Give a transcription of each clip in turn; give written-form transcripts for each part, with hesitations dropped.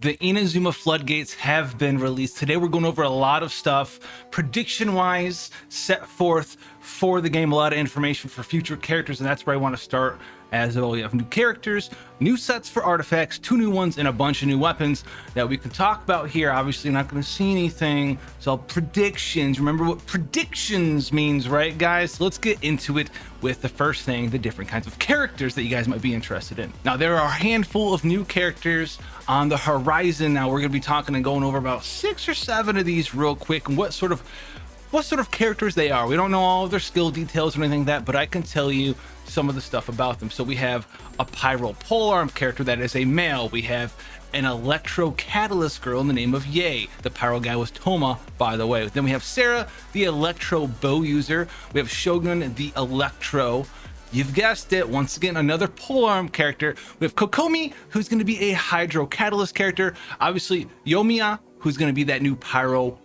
The Inazuma Floodgates have been released. Today we're going over a lot of stuff, prediction-wise, set forth for the game, a lot of information for future characters, and that's where I want to start. As well, we have new characters, new sets for artifacts, 2 new ones, and a bunch of new weapons that we can talk about here. Obviously, you're not going to see anything. It's all predictions. Remember what predictions means, right, guys? So let's get into it with the first thing, the different kinds of characters that you guys might be interested in. Now, there are a handful of new characters on the horizon. Now, we're going to be talking and going over about 6 or 7 of these real quick and what sort of characters they are. We don't know all of their skill details or anything like that, but I can tell you some of the stuff about them. So we have a pyro polearm character that is a male. We have an electro catalyst girl in the name of Yae. The pyro guy was Toma, by the way. Then we have Sarah, the electro bow user. We have Shogun, the electro, you've guessed it, once again, another polearm character. We have Kokomi, who's going to be a hydro catalyst character. Obviously, Yoimiya, who's going to be that new pyro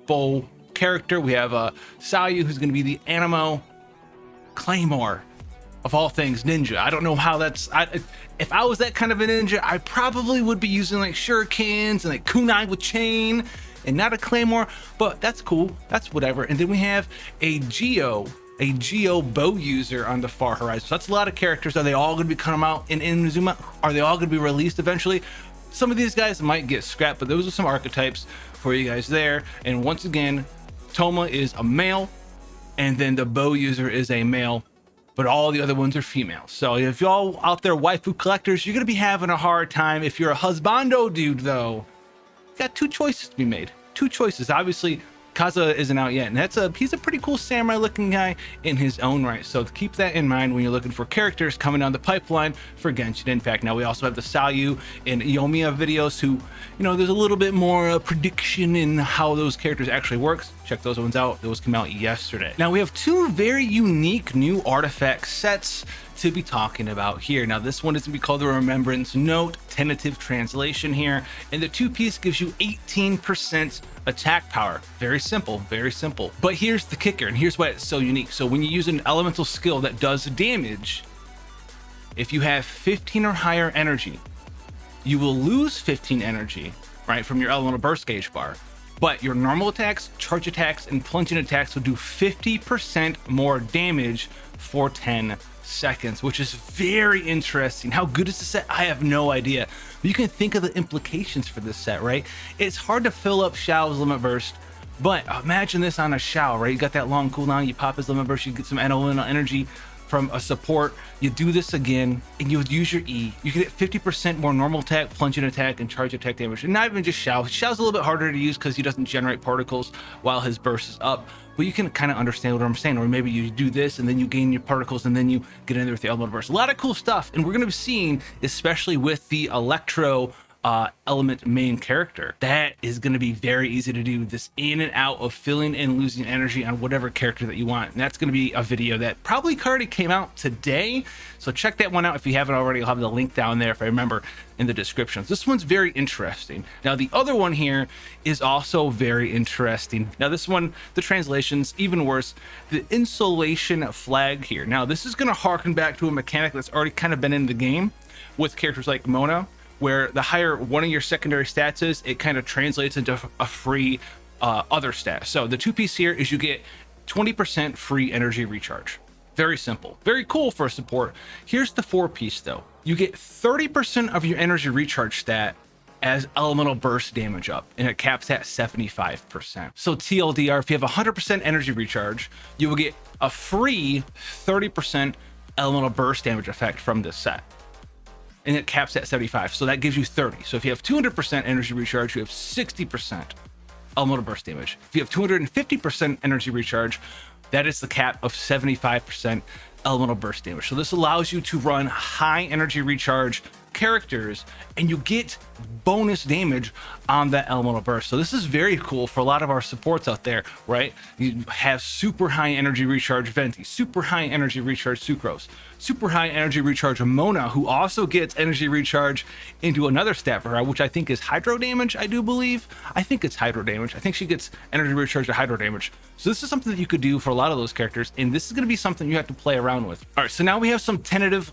bow character. We have Sayu, who's going to be the Anemo Claymore, of all things ninja. I don't know how that's, if I was that kind of a ninja, I probably would be using like shurikens and like kunai with chain and not a claymore, but that's cool, that's whatever. And then we have a Geo bow user on the far horizon. So that's a lot of characters. Are they all going to be coming out in Inazuma? Are they all going to be released eventually? Some of these guys might get scrapped, but those are some archetypes for you guys there. And once again, Toma is a male, and then the bow user is a male, but all the other ones are female. So if y'all out there waifu collectors, you're gonna be having a hard time. If you're a husbando dude though, you got 2 choices to be made. 2 choices. Obviously, Kaza isn't out yet, and he's a pretty cool samurai looking guy in his own right. So keep that in mind when you're looking for characters coming down the pipeline for Genshin Impact. Now we also have the Sayu and Yoimiya videos who, you know, there's a little bit more prediction in how those characters actually works. Check those ones out. Those came out yesterday. Now we have 2 very unique new artifact sets to be talking about here. Now this one is going to be called the Remembrance Note, tentative translation here, and the 2-piece gives you 18% attack power. Very simple, very simple. But here's the kicker, and here's why it's so unique. So when you use an elemental skill that does damage, if you have 15 or higher energy, you will lose 15 energy, right, from your elemental burst gauge bar. But your normal attacks, charge attacks, and plunging attacks will do 50% more damage for 10 seconds, which is very interesting. How good is the set? I have no idea. But you can think of the implications for this set, right? It's hard to fill up Xiao's limit burst, but imagine this on a Xiao, right? You got that long cooldown, you pop his limit burst, you get some elemental energy from a support, you do this again, and you would use your E. You get 50% more normal attack, plunging attack, and charge attack damage. And not even just Xiao. Xiao's a little bit harder to use because he doesn't generate particles while his burst is up. But you can kind of understand what I'm saying. Or maybe you do this, and then you gain your particles, and then you get in there with the elemental burst. A lot of cool stuff. And we're going to be seeing, especially with the Electro element main character, that is going to be very easy to do, this in and out of filling and losing energy on whatever character that you want. And that's going to be a video that probably already came out today, so check that one out if you haven't already. I'll have the link down there, if I remember, in the description. This one's very interesting. Now the other one here is also very interesting. Now this one, the translation's even worse. The insulation flag here, now this is going to harken back to a mechanic that's already kind of been in the game with characters like Mona, where the higher one of your secondary stats is, it kind of translates into a free other stat. So the 2-piece here is you get 20% free energy recharge. Very simple, very cool for a support. Here's the 4-piece though. You get 30% of your energy recharge stat as elemental burst damage up, and it caps at 75%. So TLDR, if you have 100% energy recharge, you will get a free 30% elemental burst damage effect from this set, and it caps at 75, so that gives you 30. So if you have 200% energy recharge, you have 60% elemental burst damage. If you have 250% energy recharge, that is the cap of 75% elemental burst damage. So this allows you to run high energy recharge characters, and you get bonus damage on that elemental burst. So this is very cool for a lot of our supports out there, right? You have super high energy recharge Venti, super high energy recharge Sucrose, super high energy recharge Mona, who also gets energy recharge into another stat for her, which I think is hydro damage, I do believe. I think it's hydro damage. I think she gets energy recharge to hydro damage. So this is something that you could do for a lot of those characters, and this is going to be something you have to play around with. All right, so now we have some tentative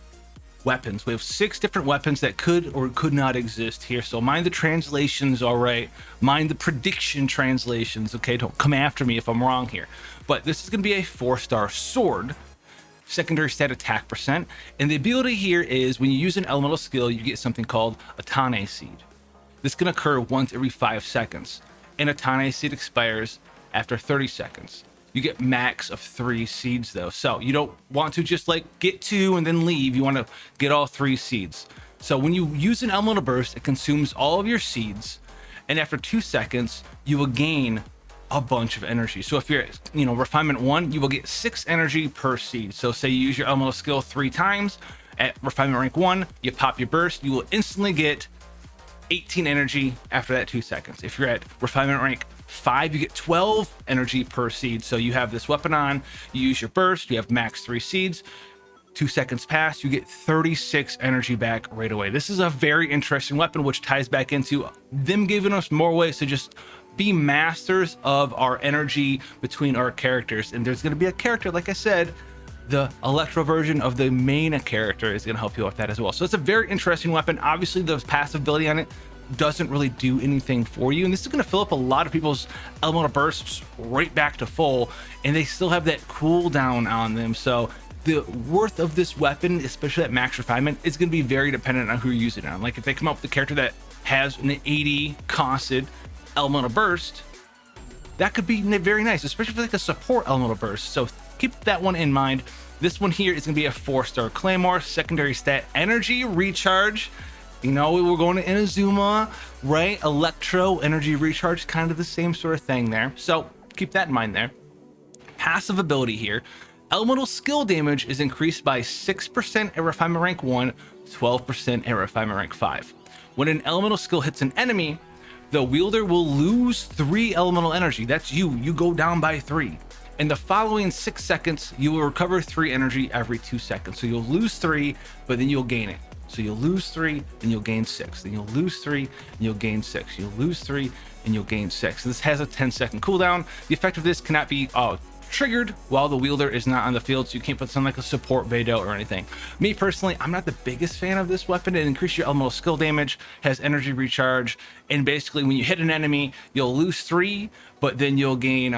weapons. We have 6 different weapons that could or could not exist here. So mind the translations, all right? Mind the prediction translations, okay? Don't come after me if I'm wrong here. But this is going to be a 4-star sword. Secondary stat attack percent. And the ability here is when you use an elemental skill, you get something called a Tane Seed. This can occur once every 5 seconds. And a Tane Seed expires after 30 seconds. You get max of 3 seeds though. So you don't want to just like get 2 and then leave. You want to get all 3 seeds. So when you use an elemental burst, it consumes all of your seeds. And after 2 seconds, you will gain a bunch of energy. So if you're at, refinement 1, you will get 6 energy per seed. So say you use your elemental skill 3 times at refinement rank 1, you pop your burst, you will instantly get 18 energy after that 2 seconds. If you're at refinement rank 5, you get 12 energy per seed. So you have this weapon on, you use your burst, you have max 3 seeds, 2 seconds pass, you get 36 energy back right away. This is a very interesting weapon, which ties back into them giving us more ways to just be masters of our energy between our characters. And there's going to be a character, like I said, the electro version of the main character is going to help you with that as well. So it's a very interesting weapon. Obviously the passive ability on it doesn't really do anything for you, and this is going to fill up a lot of people's elemental bursts right back to full, and they still have that cooldown on them. So the worth of this weapon, especially at max refinement, is going to be very dependent on who you're using it on. Like if they come up with a character that has an 80 constant elemental burst, that could be very nice, especially for like a support elemental burst. So keep that one in mind. This one here is going to be a 4-star claymore. Secondary stat energy recharge. We were going to Inazuma, right? Electro energy recharge, kind of the same sort of thing there. So keep that in mind there. Passive ability here. Elemental skill damage is increased by 6% at refinement rank 1, 12% at refinement rank 5. When an elemental skill hits an enemy, the wielder will lose 3 elemental energy. That's you go down by 3. In the following 6 seconds, you will recover 3 energy every 2 seconds. So you'll lose 3, but then you'll gain it. So you'll lose 3 and you'll gain 6. Then you'll lose 3 and you'll gain 6. You'll lose 3 and you'll gain 6. This has a 10-second cooldown. The effect of this cannot be triggered while the wielder is not on the field, so you can't put something like a support Beidou or anything. Me personally, I'm not the biggest fan of this weapon. It increases your elemental skill damage, has energy recharge, and basically when you hit an enemy, you'll lose 3, but then you'll gain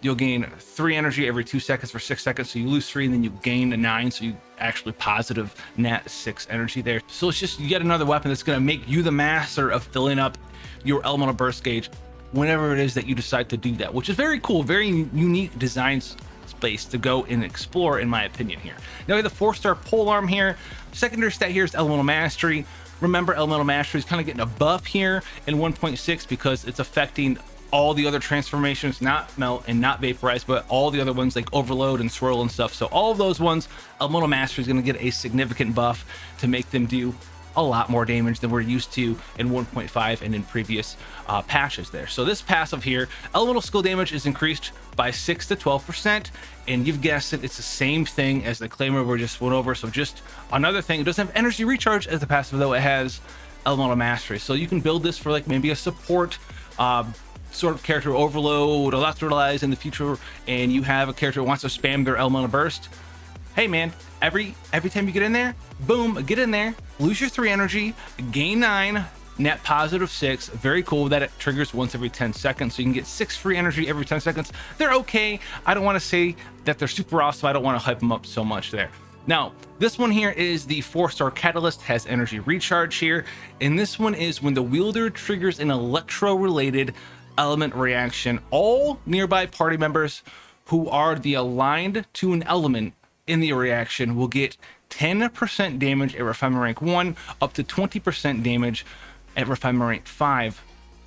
3 energy every 2 seconds for 6 seconds. So you lose 3 and then you gain a 9. So you actually positive net 6 energy there. So it's just yet another weapon that's going to make you the master of filling up your elemental burst gauge whenever it is that you decide to do that, which is very cool, very unique design space to go and explore, in my opinion here. Now we have the 4-star pole arm here. Secondary stat here is elemental mastery. Remember, elemental mastery is kind of getting a buff here in 1.6 because it's affecting all the other transformations, not melt and not vaporize, but all the other ones like overload and swirl and stuff. So all of those ones, elemental mastery is going to get a significant buff to make them do a lot more damage than we're used to in 1.5 and in previous patches there. So this passive here, elemental skill damage is increased by 6 to 12%, and you've guessed it, it's the same thing as the claimer we just went over. So just another thing, it doesn't have energy recharge as the passive, though it has elemental mastery. So you can build this for like maybe a support sort of character, overload, electrolyze in the future, and you have a character who wants to spam their elemental burst. Hey man, every time you get in there, boom, get in there, lose your 3 energy, gain 9, net positive 6. Very cool that it triggers once every 10 seconds, so you can get 6 free energy every 10 seconds. They're okay. I don't want to say that they're super awesome. I don't want to hype them up so much there. Now, this one here is the 4-star catalyst, has energy recharge here, and this one is when the wielder triggers an electro-related element reaction. All nearby party members who are the aligned to an element in the reaction will get 10% damage at refinement rank 1, up to 20% damage at refinement rank 5,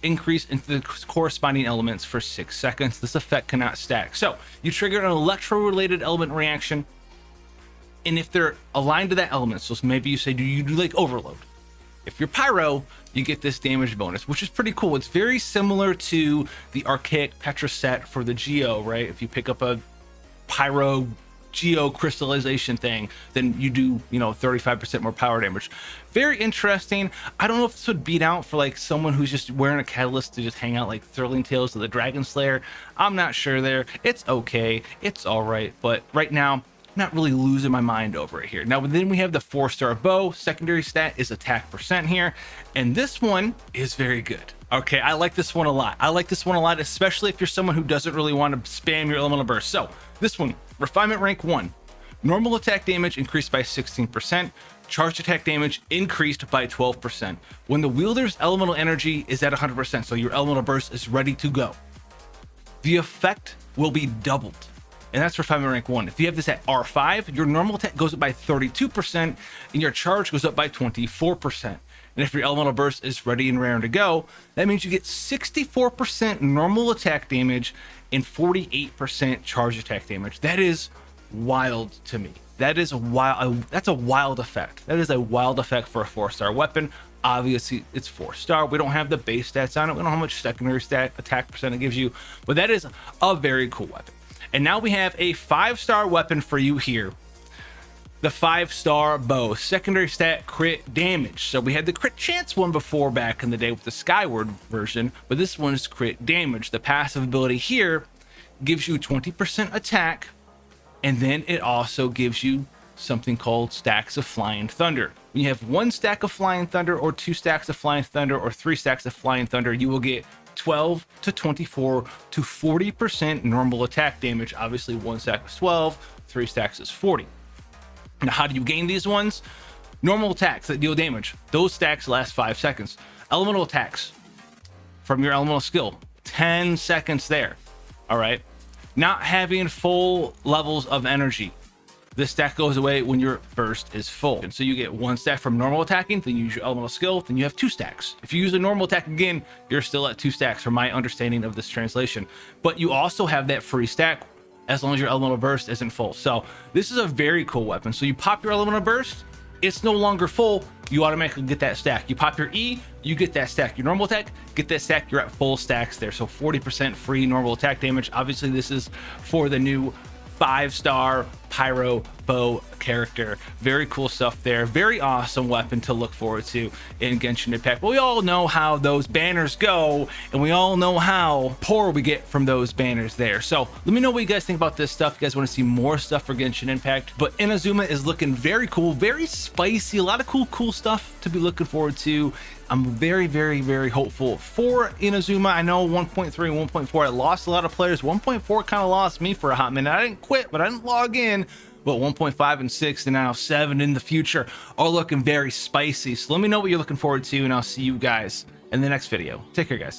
increase into the corresponding elements for 6 seconds. This effect cannot stack. So you trigger an electro-related element reaction, and if they're aligned to that element, so maybe you say, do you do like overload? If you're pyro, you get this damage bonus, which is pretty cool. It's very similar to the archaic Petra set for the Geo, right? If you pick up a pyro Geo crystallization thing, then you do 35% more power damage. Very interesting. I don't know if this would beat out for like someone who's just wearing a catalyst to just hang out like Thrilling Tales of the Dragon Slayer. I'm not sure there. It's okay, it's all right, but right now not really losing my mind over it here. Now, then we have the 4-star bow. Secondary stat is attack percent here, and this one is very good. Okay, I like this one a lot. I like this one a lot, especially if you're someone who doesn't really want to spam your elemental burst. So this one, refinement rank 1, normal attack damage increased by 16%, charged attack damage increased by 12%. When the wielder's elemental energy is at 100%, so your elemental burst is ready to go, the effect will be doubled. And that's refinement rank 1. If you have this at R5, your normal attack goes up by 32% and your charge goes up by 24%. And if your elemental burst is ready and raring to go, that means you get 64% normal attack damage and 48% charge attack damage. That is wild to me. That is a wild, that's a wild effect. That is a wild effect for a 4-star weapon. Obviously it's 4-star. We don't have the base stats on it. We don't know how much secondary stat attack percent it gives you, but that is a very cool weapon. And now we have a 5-star weapon for you here. The 5-star bow, secondary stat crit damage. So we had the crit chance one before back in the day with the Skyward version, but this one is crit damage. The passive ability here gives you 20% attack, and then it also gives you something called stacks of flying thunder. When you have 1 stack of flying thunder or 2 stacks of flying thunder or 3 stacks of flying thunder, you will get 12 to 24 to 40% normal attack damage. Obviously 1 stack is 12, 3 stacks is 40. Now, how do you gain these ones? Normal attacks that deal damage, those stacks last 5 seconds. Elemental attacks from your elemental skill, 10 seconds there. All right. Not having full levels of energy, this stack goes away when your burst is full. And so you get 1 stack from normal attacking, then you use your elemental skill, then you have 2 stacks. If you use a normal attack again, you're still at 2 stacks from my understanding of this translation. But you also have that free stack as long as your elemental burst isn't full. So this is a very cool weapon. So you pop your elemental burst, it's no longer full, you automatically get that stack. You pop your E, you get that stack. Your normal attack, get that stack, you're at full stacks there. So 40% free normal attack damage. Obviously this is for the new 5-star pyro bow character. Very cool stuff there. Very awesome weapon to look forward to in Genshin Impact. But we all know how those banners go, and we all know how poor we get from those banners there. So let me know what you guys think about this stuff. You guys want to see more stuff for Genshin Impact? But Inazuma is looking very cool, very spicy, a lot of cool stuff to be looking forward to. I'm very hopeful for Inazuma. I know 1.3 and 1.4, I lost a lot of players. 1.4 kind of lost me for a hot minute. I didn't quit, but I didn't log in. But 1.5 and 6 and now 7 in the future are looking very spicy. So let me know what you're looking forward to, and I'll see you guys in the next video. Take care, guys.